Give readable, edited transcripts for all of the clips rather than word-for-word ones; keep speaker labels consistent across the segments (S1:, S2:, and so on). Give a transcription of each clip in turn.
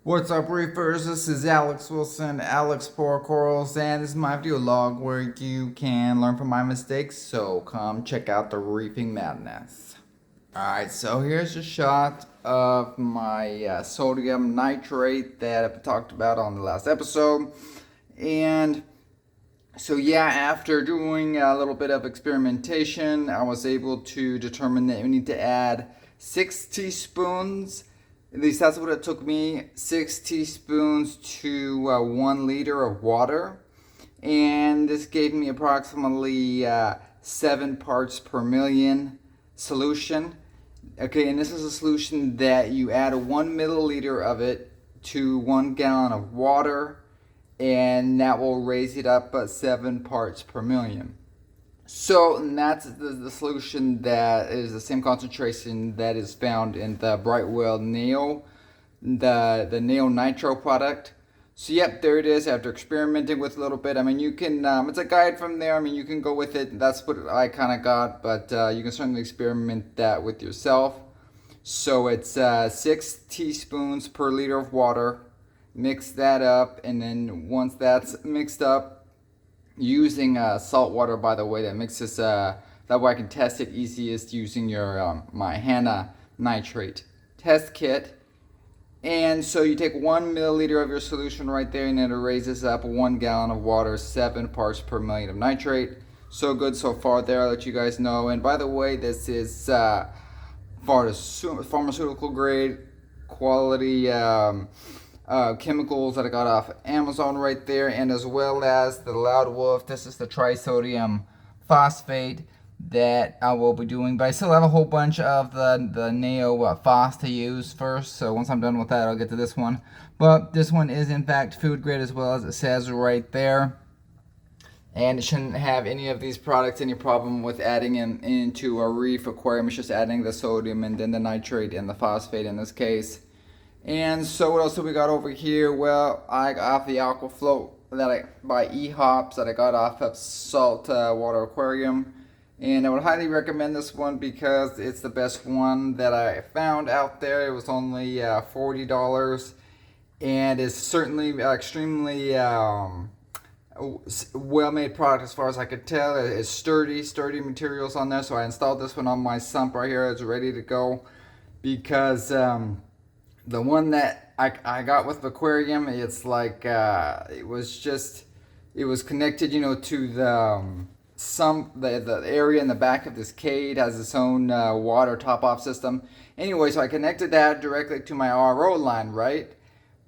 S1: What's up, reefers? This is Alex Wilson, Acropora Corals, and this is my video log where you can learn from my mistakes. So come check out the reefing madness. Alright, so here's a shot of my sodium nitrate that I talked about on the last episode. And so yeah, after doing a little bit of experimentation, I was able to determine that we need to add 6 teaspoons. At least that's what it took me, 6 teaspoons to 1 liter of water. And this gave me approximately 7 parts per million solution. Okay, and this is a solution that you add 1 milliliter of it to 1 gallon of water, and that will raise it up 7 parts per million. So that's the solution that is the same concentration that is found in the Brightwell Neo, the Neo Nitro product. So yep, there it is. After experimenting with a little bit, I mean, you can, it's a guide from there. I mean, you can go with it. That's what I kind of got, but you can certainly experiment that with yourself. So it's 6 teaspoons per liter of water. Mix that up, and then once that's mixed up, using salt water, by the way, that mixes that way I can test it easiest using your my HANA nitrate test kit. And so you take 1 milliliter of your solution right there, and then it raises up 1 gallon of water, 7 parts per million of nitrate. So good so far there. I'll let you guys know. And by the way, this is pharmaceutical grade quality chemicals that I got off Amazon right there, and as well as the Loud Wolf. This is the trisodium phosphate that I will be doing, but I still have a whole bunch of the Neo Phos to use first, so once I'm done with that I'll get to this one. But this one is in fact food grade, as well as it says right there, and it shouldn't have any of these products any problem with adding into a reef aquarium. It's just adding the sodium and then the nitrate and the phosphate in this case. And so what else do we got over here? Well, I got off the Aquafloat that I by E-Hops that I got off of Salt Water Aquarium, and I would highly recommend this one because it's the best one that I found out there. It was only $40, and it's certainly extremely well-made product as far as I could tell. It's sturdy materials on there. So I installed this one on my sump right here. It's ready to go because the one that I got with the aquarium, it's like it was connected, to the sump. The area in the back of this cage has its own water top-off system. Anyway, so I connected that directly to my RO line, right?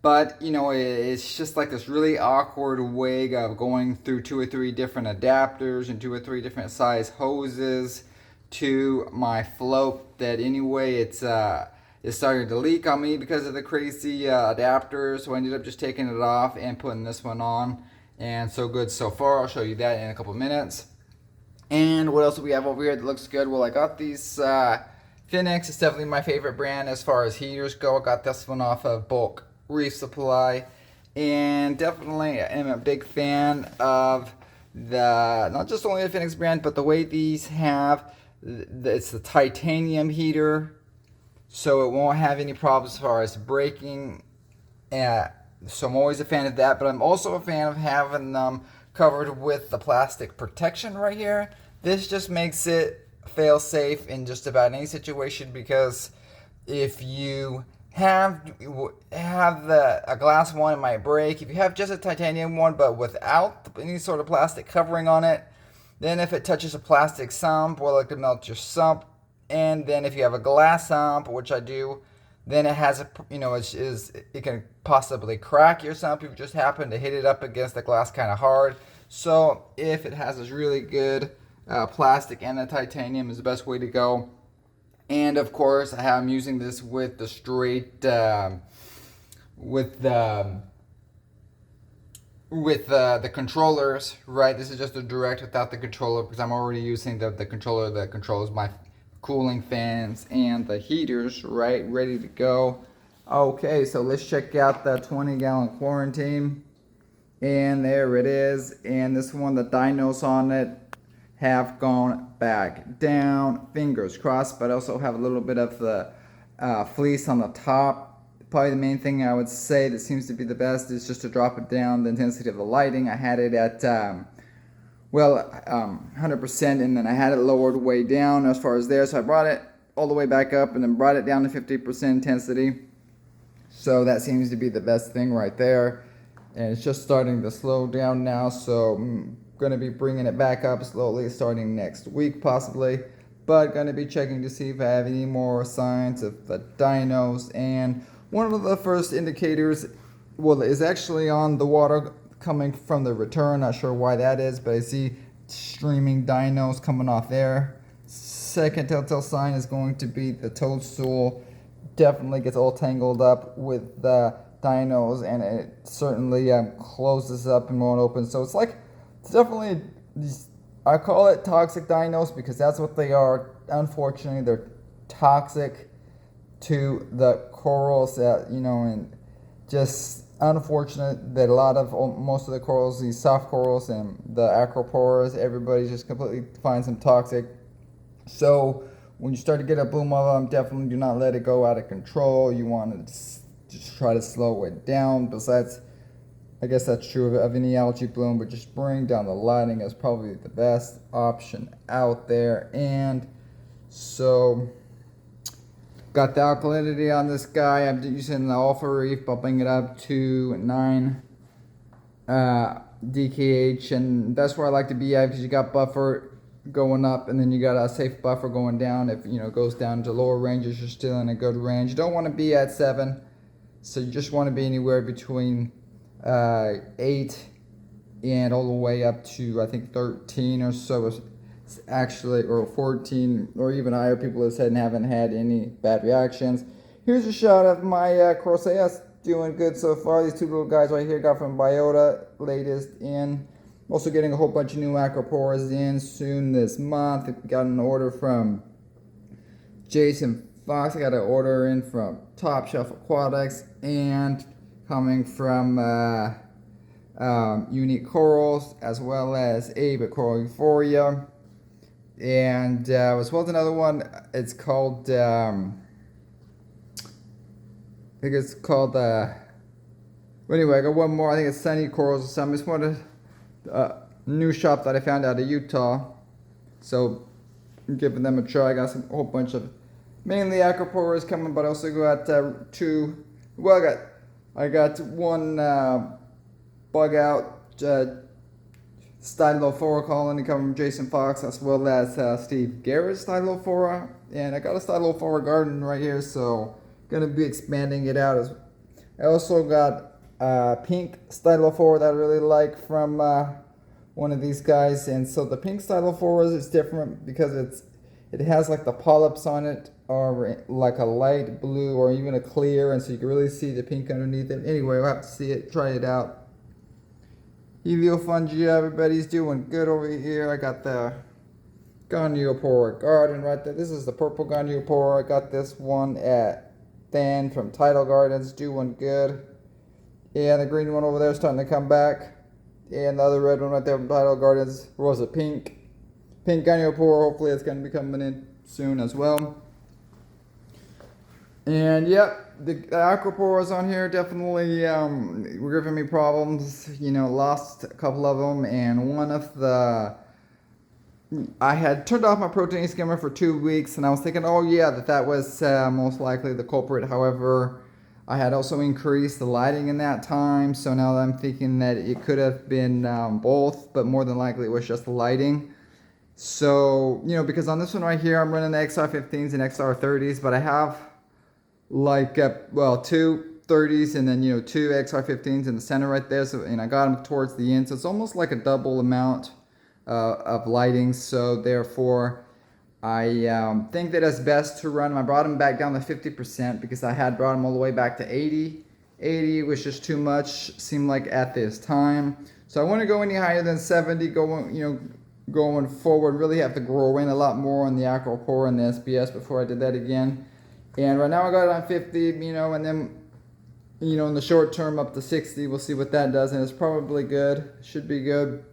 S1: But it's just like this really awkward way of going through 2 or 3 different adapters and 2 or 3 different size hoses to my float. That anyway, it's starting to leak on me because of the crazy adapter. So I ended up just taking it off and putting this one on. And so good so far. I'll show you that in a couple minutes. And what else do we have over here that looks good? Well, I got these Finnex. It's definitely my favorite brand as far as heaters go. I got this one off of Bulk Reef Supply. And definitely am a big fan of not just only the Finnex brand, but the way these have, it's the titanium heater. So it won't have any problems as far as breaking. So I'm always a fan of that, but I'm also a fan of having them covered with the plastic protection right here. This just makes it fail safe in just about any situation, because if you have a glass one, it might break. If you have just a titanium one but without any sort of plastic covering on it, then if it touches a plastic sump, well, it could melt your sump. And then if you have a glass sump, which I do, then it has it can possibly crack your sump if you just happen to hit it up against the glass kind of hard. So if it has this really good plastic, and the titanium is the best way to go. And of course, I'm using this with the straight with the controllers, right? This is just a direct without the controller, because I'm already using the controller that controls my cooling fans and the heaters, right, ready to go. Okay, so let's check out the 20-gallon quarantine, and there it is. And this one, the dinos on it have gone back down, fingers crossed, but also have a little bit of the fleece on the top probably the main thing I would say that seems to be the best is just to drop it down, the intensity of the lighting. I had it at 100%, and then I had it lowered way down as far as there, so I brought it all the way back up and then brought it down to 50% intensity. So that seems to be the best thing right there, and it's just starting to slow down now, so I'm going to be bringing it back up slowly starting next week possibly, but going to be checking to see if I have any more signs of the dinos. And one of the first indicators, well, is actually on the water coming from the return. Not sure why that is, but I see streaming dinos coming off there. Second telltale sign is going to be the toadstool definitely gets all tangled up with the dinos, and it certainly closes up and won't open. So it's definitely these, I call it toxic dinos because that's what they are. Unfortunately, they're toxic to the corals that, and just unfortunate that most of the corals, these soft corals and the Acroporas, everybody just completely finds them toxic. So when you start to get a boom of them, definitely do not let it go out of control. You want to just try to slow it down. Besides, I guess that's true of any algae bloom, but just bring down the lighting is probably the best option out there. And so, got the alkalinity on this guy. I'm using the Alpha Reef, bumping it up to 9 DKH, and that's where I like to be at because you got buffer going up, and then you got a safe buffer going down. If it goes down to lower ranges, you're still in a good range. You don't want to be at 7, so you just want to be anywhere between 8 and all the way up to I think 13 or so, actually, or 14 or even higher. People have said and haven't had any bad reactions. Here's a shot of my Croceas doing good so far. These two little guys right here got from Biota, latest in. Also getting a whole bunch of new Acroporas in soon this month. Got an order from Jason Fox. I got an order in from Top Shelf Aquatics, and coming from Unique Corals, as well as Abe at Coral Euphoria. And as well as another one, it's called, I think it's called, well, anyway, I got one more. I think it's Sunny Corals or something. It's one of new shop that I found out of Utah, so I'm giving them a try. I got a whole bunch of mainly Acroporas coming, but I also got two. Well, I got one bug out Stylophora colony coming from Jason Fox, as well as Steve Garrett's Stylophora, and I got a Stylophora garden right here, so gonna be expanding it out. I also got pink Stylophora that I really like from one of these guys, and so the pink Stylophora is different because it has like the polyps on it, or like a light blue or even a clear, and so you can really see the pink underneath it. Anyway, we'll have to see it, try it out. Heliofungia, everybody's doing good over here. I got the Goniopora garden right there. This is the purple Goniopora. I got this one at Dan from Tidal Gardens, doing good. And the green one over there is starting to come back. And the other red one right there from Tidal Gardens was a pink Goniopora. Hopefully it's going to be coming in soon as well. And yep, the Acroporas on here definitely were giving me problems. Lost a couple of them, and one of the, I had turned off my protein skimmer for 2 weeks, and I was thinking, oh yeah, that was most likely the culprit. However, I had also increased the lighting in that time, so now I'm thinking that it could have been both, but more than likely it was just the lighting. So, because on this one right here, I'm running the XR15s and XR30s, but I have like, two 30s and then, 2 XR15s in the center right there. So, and I got them towards the end. So it's almost like a double amount of lighting. So therefore, I think that it's best to run them. I brought them back down to 50% because I had brought them all the way back to 80. 80 was just too much, seemed like at this time. So I want to go any higher than 70 going forward. Really have to grow in a lot more on the Acropora and the SBS before I did that again. And right now I got it on 50, and then, in the short term up to 60. We'll see what that does, and it's probably good. Should be good.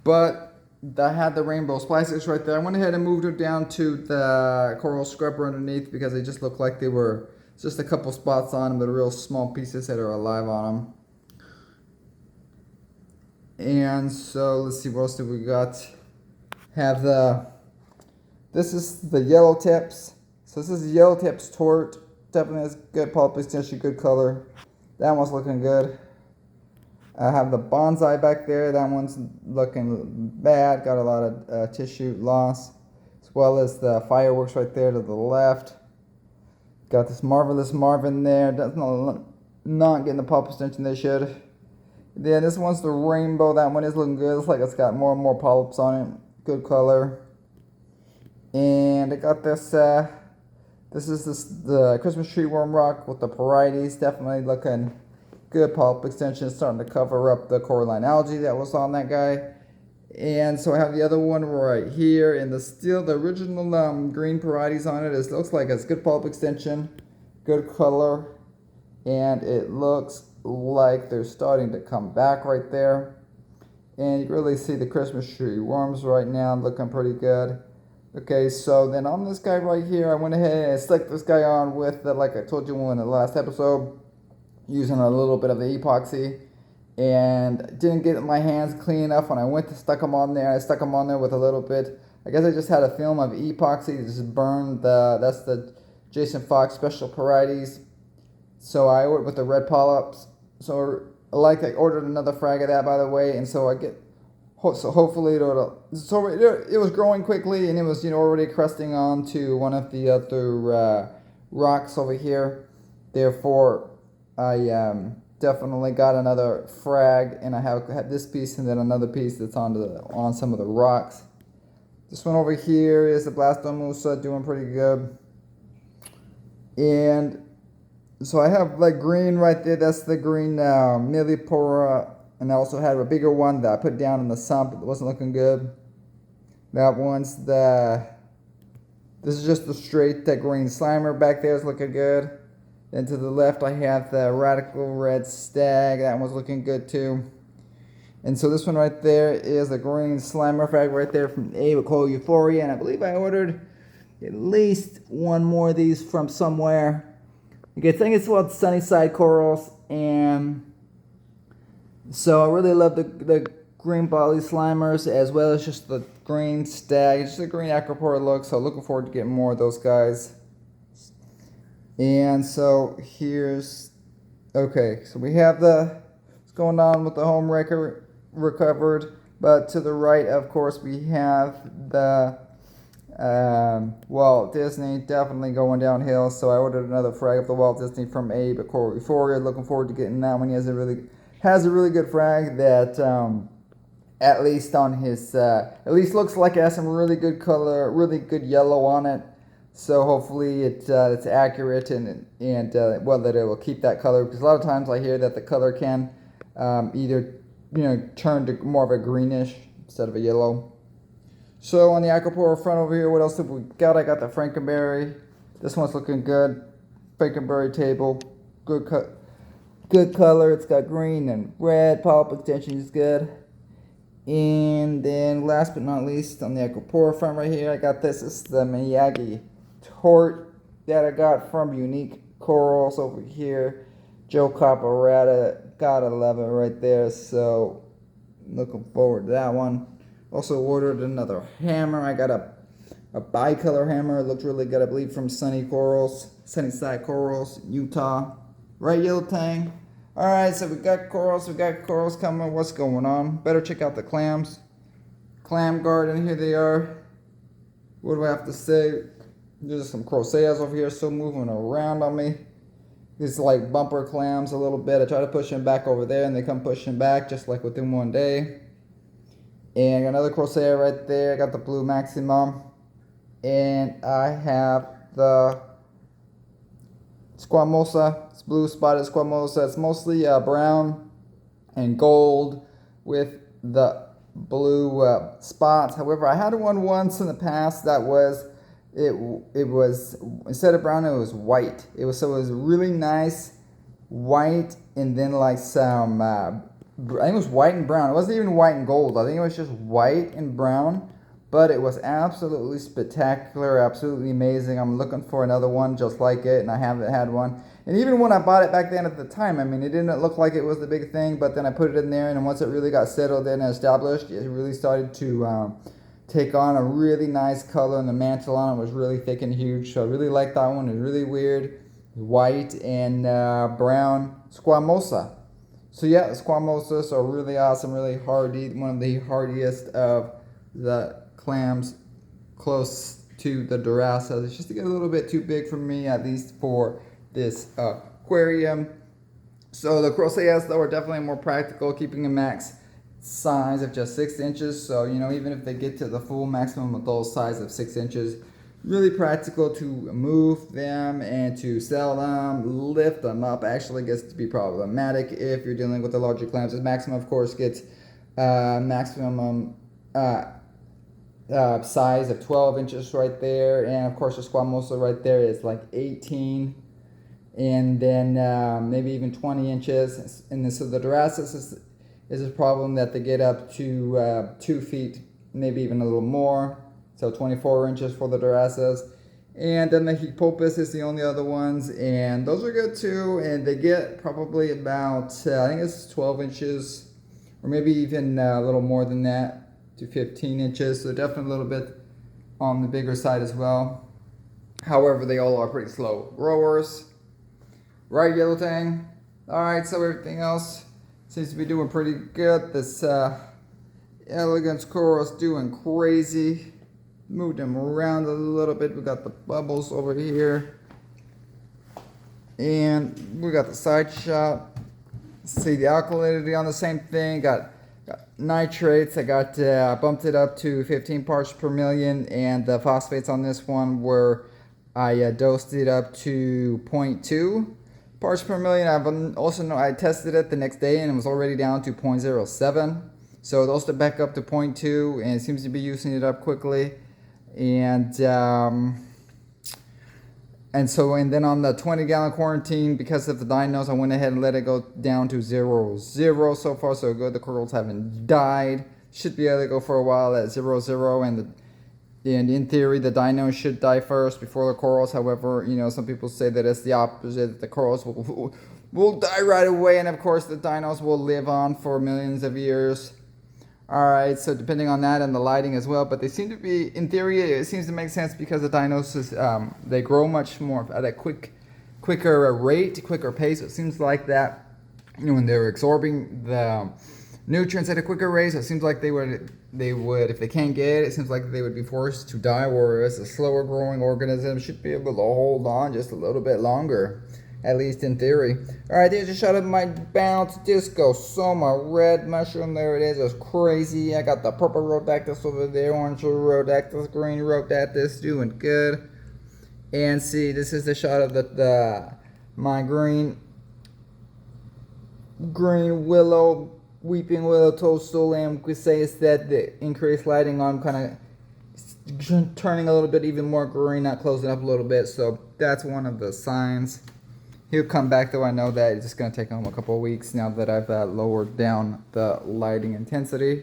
S1: But I had the rainbow splices right there. I went ahead and moved them down to the coral scrubber underneath because they just looked like they were just a couple spots on them, but real small pieces that are alive on them. And so let's see, what else do we got? Have this is the yellow tips. So this is the yellow tips tort. Definitely has good pulp extension, good color. That one's looking good. I have the bonsai back there. That one's looking bad. Got a lot of tissue loss, as well as the fireworks right there to the left. Got this marvelous Marvin there. That's not getting the pulp extension they should. Yeah, this one's the rainbow. That one is looking good. Looks like it's got more and more polyps on it. Good color. And I got this. This is the Christmas tree worm rock with the parietes. Definitely looking good pulp extension. Starting to cover up the coralline algae that was on that guy. And so I have the other one right here, and the original green parietes on it. It looks like it's good pulp extension, good color, and it looks like they're starting to come back right there. And you really see the Christmas tree worms right now looking pretty good. Okay, so then on this guy right here, I went ahead and stuck this guy on with, like I told you in the last episode, using a little bit of the epoxy. And didn't get my hands clean enough when I went to stuck them on there. I stuck them on there with a little bit. I guess I just had a film of epoxy to just burn that's the Jason Fox Special Parietes. So I ordered with the red polyps. So I ordered another frag of that, by the way. And so hopefully it was growing quickly, and it was already crusting onto one of the other rocks over here. Therefore, I definitely got another frag, and I had this piece and then another piece that's on some of the rocks. This one over here is the Blastomusa, doing pretty good. And so I have like green right there. That's the green Acropora, and I also had a bigger one that I put down in the sump. It wasn't looking good. This is just the straight green Slimer back there is looking good. And to the left, I have the Radical Red Stag. That one's looking good too. And so this one right there is a green Slimer frag right there from Acropora Euphoria. And I believe I ordered at least one more of these from somewhere. Okay, I think it's called Sunnyside Corals. And so I really love the green Bali Slimers, as well as just the green Stag. It's just a green Acropora look. So looking forward to getting more of those guys. And so so we have what's going on with the home record recovered, but to the right, of course, we have the Walt Disney definitely going downhill. So I ordered another frag of the Walt Disney from Acropora Euphoria. Looking forward to getting that one. He has a really good frag that at least looks like it has some really good color, really good yellow on it. So hopefully it's accurate and that it will keep that color, because a lot of times I hear that the color can either turn to more of a greenish instead of a yellow. So on the Acropora front over here, what else have we got? I got the Frankenberry. This one's looking good. Frankenberry table, good color. It's got green and red. Polyp extension is good. And then last but not least, on the Acropora front right here, I got this. This is the Miyagi tort that I got from Unique Corals over here. Joe Caparata, gotta love it right there. So looking forward to that one. Also ordered another hammer. I got a bicolor hammer. It looked really good, I believe, from Sunnyside Corals, Utah. Right, Yellow Tang? Alright, so we got corals coming. What's going on? Better check out the clams. Clam garden, here they are. What do I have to say? There's some Croceas over here still moving around on me. These like bumper clams a little bit. I try to push them back over there, and they come pushing back just like within one day. And I got another Crocea right there. I got the blue maximum. And I have the Squamosa. It's blue spotted Squamosa. It's mostly brown and gold with the blue spots. However, I had one once in the past that was it was, instead of brown, it was white. It was really nice white, and then like some I think it was white and brown. It wasn't even white and gold. I think it was just white and brown, But it was absolutely spectacular, absolutely amazing. I'm looking for another one just like it, and I haven't had one. And even when I bought it back then at the time, I mean, it didn't look like it was the big thing, but then I put it in there, and once it really got settled in and established, it really started to take on a really nice color, and the mantle on it was really thick and huge. So I really liked that one. It was really weird, white and brown squamosa. So yeah, squamosas are really awesome, really hardy. One of the hardiest of the clams, close to the Durasa. It's just to get a little bit too big for me, at least for this aquarium. So the Croceas though are definitely more practical, keeping a max size of just 6 inches. So you know, even if they get to the full maximum adult size of 6 inches, really practical to move them and to sell them. Lift them up actually gets to be problematic if you're dealing with the larger clams. The maximum, of course, gets maximum size of 12 inches right there, and of course the squamosa right there is like 18, and then maybe even 20 inches. And then, so the Durassus is a problem that they get up to 2 feet, maybe even a little more. So 24 inches for the Durassus. And then the Hippopotamus is the only other ones, and those are good too. And they get probably about, I think it's 12 inches, or maybe even a little more than that, to 15 inches. So definitely a little bit on the bigger side as well. However, they all are pretty slow growers. Right, Yellow Tang? Alright, so everything else seems to be doing pretty good. This elegance coral is doing crazy. Moved them around a little bit. We got the bubbles over here, and we got the side shot. See the alkalinity on the same thing. Got nitrates. I got bumped it up to 15 parts per million, and the phosphates on this one were, I dosed it up to 0.2 parts per million. I've also I tested it the next day, and it was already down to 0.07. So those to back up to 0.2, and it seems to be using it up quickly. And then on the 20-gallon quarantine, because of the dinos, I went ahead and let it go down to 0.0. So far so good. The corals haven't died. Should be able to go for a while at 0.0, and in theory the dinos should die first before the corals. However, you know, some people say that it's the opposite. The corals will die right away, and of course the dinos will live on for millions of years. Alright, so depending on that and the lighting as well, but they seem to be, in theory, it seems to make sense because the dinos, they grow much more at a quicker rate, quicker pace. It seems like that, you know, when they're absorbing the nutrients at a quicker rate, it seems like they would, if they can't get it, it seems like they would be forced to die, whereas a slower growing organism should be able to hold on just a little bit longer. At least in theory. Alright, there's a shot of my Bounce Disco Soma red mushroom. There it is. It's crazy. I got the purple Rhodactis over there, orange Rhodactis, green Rhodactis, doing good. And see, this is the shot of my green willow, weeping willow toadstool, and we say it's that the increased lighting on kind of turning a little bit even more green, not closing up a little bit. So that's one of the signs. He'll come back, though I know that it's just going to take him a couple of weeks now that I've lowered down the lighting intensity.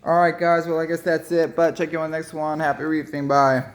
S1: Alright guys, well I guess that's it, but check you on the next one. Happy reefing, bye.